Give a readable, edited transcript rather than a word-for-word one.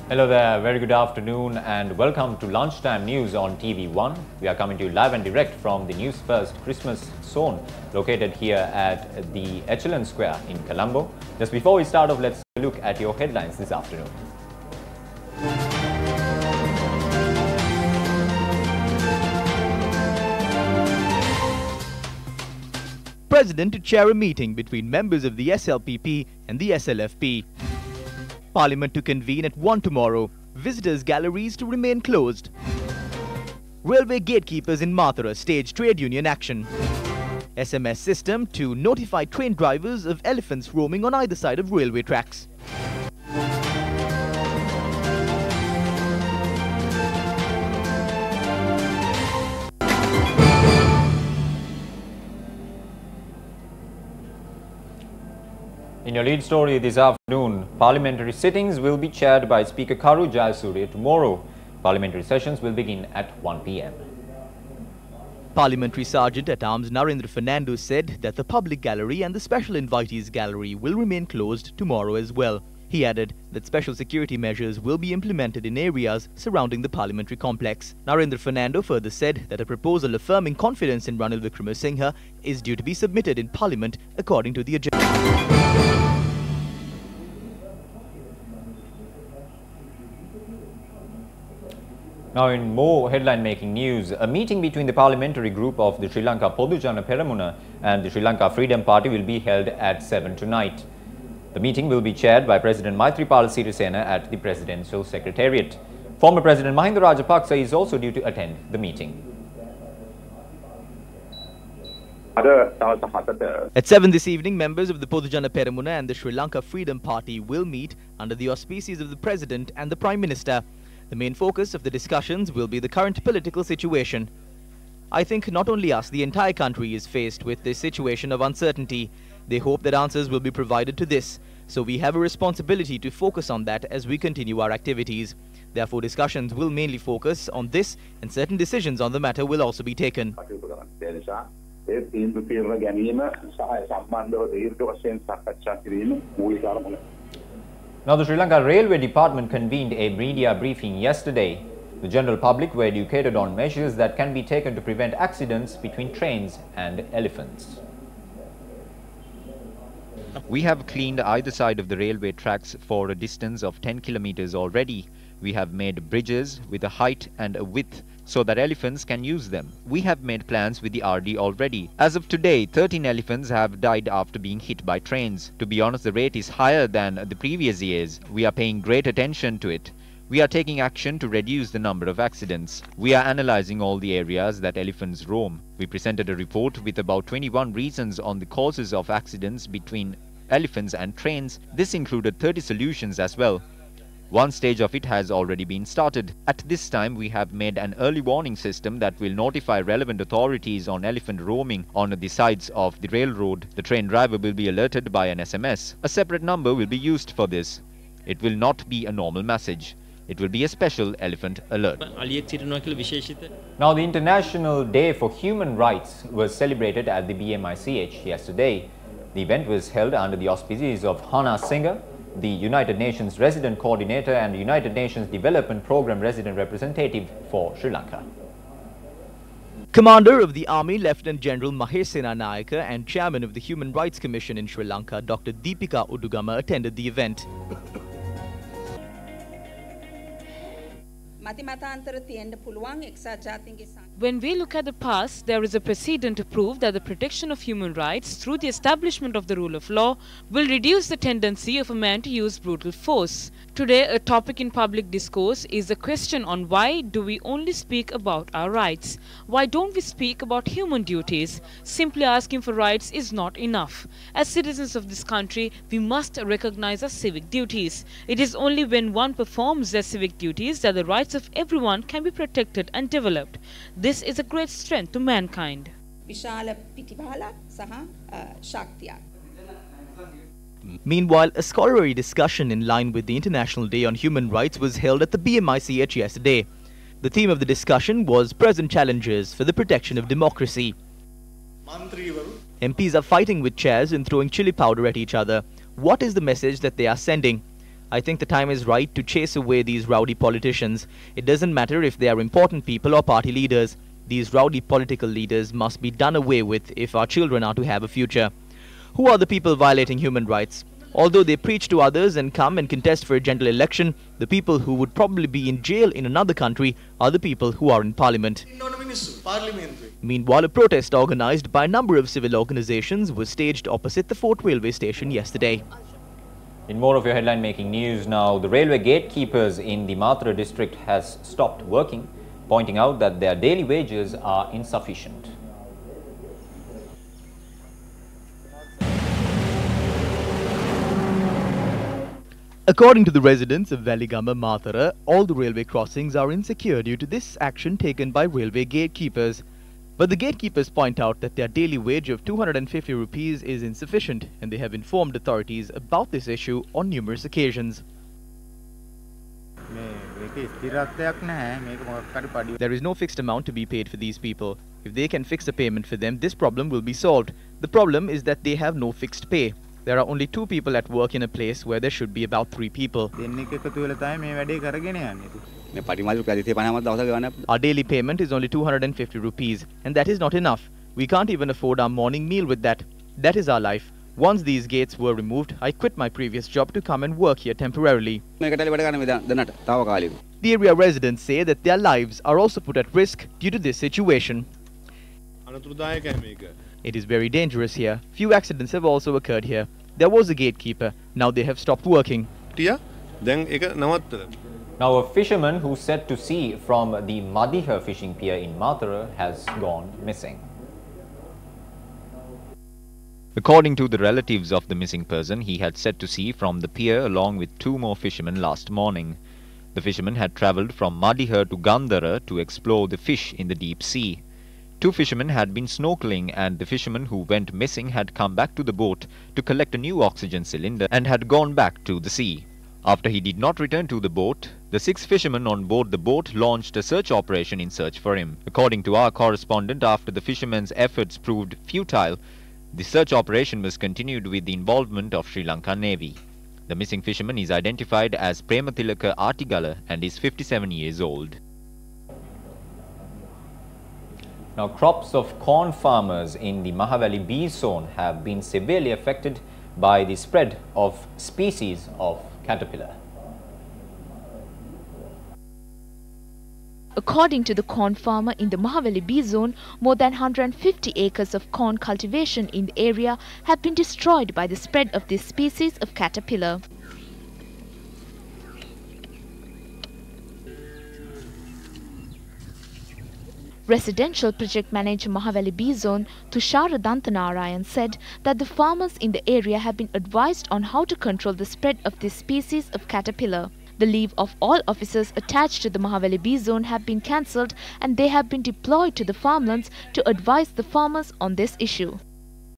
Hello there, very good afternoon and welcome to Lunchtime News on TV1. We are coming to you live and direct from the Newsfirst Christmas Zone located here at the Echelon Square in Colombo. Just before we start off, let's look at your headlines this afternoon. President to chair a meeting between members of the SLPP and the SLFP. Parliament to convene at 1 tomorrow. Visitors' galleries to remain closed. Railway gatekeepers in Mathura stage trade union action. SMS system to notify train drivers of elephants roaming on either side of railway tracks. In your lead story this afternoon, parliamentary sittings will be chaired by Speaker Karu Jayasuriya tomorrow. Parliamentary sessions will begin at 1 p.m. Parliamentary Sergeant at Arms Narendra Fernando said that the public gallery and the special invitees gallery will remain closed tomorrow as well. He added that special security measures will be implemented in areas surrounding the parliamentary complex. Narendra Fernando further said that a proposal affirming confidence in Ranil Wickremesinghe is due to be submitted in Parliament according to the agenda. Now in more headline-making news, a meeting between the parliamentary group of the Sri Lanka Podujana Peramuna and the Sri Lanka Freedom Party will be held at 7 tonight. The meeting will be chaired by President Maithripala Sirisena at the Presidential Secretariat. Former President Mahinda Rajapaksa is also due to attend the meeting. At 7 this evening, members of the Podujana Peramuna and the Sri Lanka Freedom Party will meet under the auspices of the President and the Prime Minister. The main focus of the discussions will be the current political situation. I think not only us, the entire country is faced with this situation of uncertainty. They hope that answers will be provided to this. So we have a responsibility to focus on that as we continue our activities. Therefore, discussions will mainly focus on this and certain decisions on the matter will also be taken. Now, the Sri Lanka Railway Department convened a media briefing yesterday. The general public were educated on measures that can be taken to prevent accidents between trains and elephants. We have cleaned either side of the railway tracks for a distance of 10 kilometers already. We have made bridges with a height and a width so that elephants can use them. We have made plans with the RD already. As of today, 13 elephants have died after being hit by trains. To be honest, the rate is higher than the previous years. We are paying great attention to it. We are taking action to reduce the number of accidents. We are analyzing all the areas that elephants roam. We presented a report with about 21 reasons on the causes of accidents between elephants and trains. This included 30 solutions as well. One stage of it has already been started. At this time, we have made an early warning system that will notify relevant authorities on elephant roaming on the sides of the railroad. The train driver will be alerted by an SMS. A separate number will be used for this. It will not be a normal message. It will be a special elephant alert. Now, the International Day for Human Rights was celebrated at the BMICH yesterday. The event was held under the auspices of Hana Singer, the United Nations Resident Coordinator and the United Nations Development Programme Resident Representative for Sri Lanka. Commander of the Army Lieutenant General Mahesena Nayaka and Chairman of the Human Rights Commission in Sri Lanka, Dr. Deepika Udugama, attended the event. When we look at the past, there is a precedent to prove that the protection of human rights through the establishment of the rule of law will reduce the tendency of a man to use brutal force. Today, a topic in public discourse is the question on why do we only speak about our rights? Why don't we speak about human duties? Simply asking for rights is not enough. As citizens of this country, we must recognize our civic duties. It is only when one performs their civic duties that the rights of everyone can be protected and developed. This is a great strength to mankind. Meanwhile, a scholarly discussion in line with the International Day on Human Rights was held at the BMICH yesterday. The theme of the discussion was present challenges for the protection of democracy. MPs are fighting with chairs and throwing chili powder at each other. What is the message that they are sending? I think the time is right to chase away these rowdy politicians. It doesn't matter if they are important people or party leaders. These rowdy political leaders must be done away with if our children are to have a future. Who are the people violating human rights? Although they preach to others and come and contest for a general election, the people who would probably be in jail in another country are the people who are in parliament. Meanwhile, a protest organized by a number of civil organizations was staged opposite the Fort Railway station yesterday. In more of your headline making news now, the railway gatekeepers in the Mathura district has stopped working, pointing out that their daily wages are insufficient. According to the residents of Veligama Mathura, all the railway crossings are insecure due to this action taken by railway gatekeepers. But the gatekeepers point out that their daily wage of 250 rupees is insufficient, and they have informed authorities about this issue on numerous occasions. There is no fixed amount to be paid for these people. If they can fix a payment for them, this problem will be solved. The problem is that they have no fixed pay. There are only 2 people at work in a place where there should be about 3 people. Our daily payment is only 250 rupees, and that is not enough. We can't even afford our morning meal with that. That is our life. Once these gates were removed, I quit my previous job to come and work here temporarily. The area residents say that their lives are also put at risk due to this situation. It is very dangerous here. Few accidents have also occurred here. There was a gatekeeper. Now they have stopped working. Now, a fisherman who set to sea from the Madihar fishing pier in Mathura has gone missing. According to the relatives of the missing person, he had set to sea from the pier along with 2 more fishermen last morning. The fishermen had travelled from Madihar to Gandhara to explore the fish in the deep sea. 2 fishermen had been snorkeling, and the fisherman who went missing had come back to the boat to collect a new oxygen cylinder and had gone back to the sea. After he did not return to the boat, the 6 fishermen on board the boat launched a search operation in search for him. According to our correspondent, after the fishermen's efforts proved futile, the search operation was continued with the involvement of Sri Lanka Navy. The missing fisherman is identified as Premathilaka Artigala and is 57 years old. Now, crops of corn farmers in the Mahavali B zone have been severely affected by the spread of species of caterpillar. According to the corn farmer in the Mahavali B zone, more than 150 acres of corn cultivation in the area have been destroyed by the spread of this species of caterpillar. Residential Project Manager Mahavali B Zone Tushara Dantanarayan said that the farmers in the area have been advised on how to control the spread of this species of caterpillar. The leave of all officers attached to the Mahavali B Zone have been cancelled, and they have been deployed to the farmlands to advise the farmers on this issue.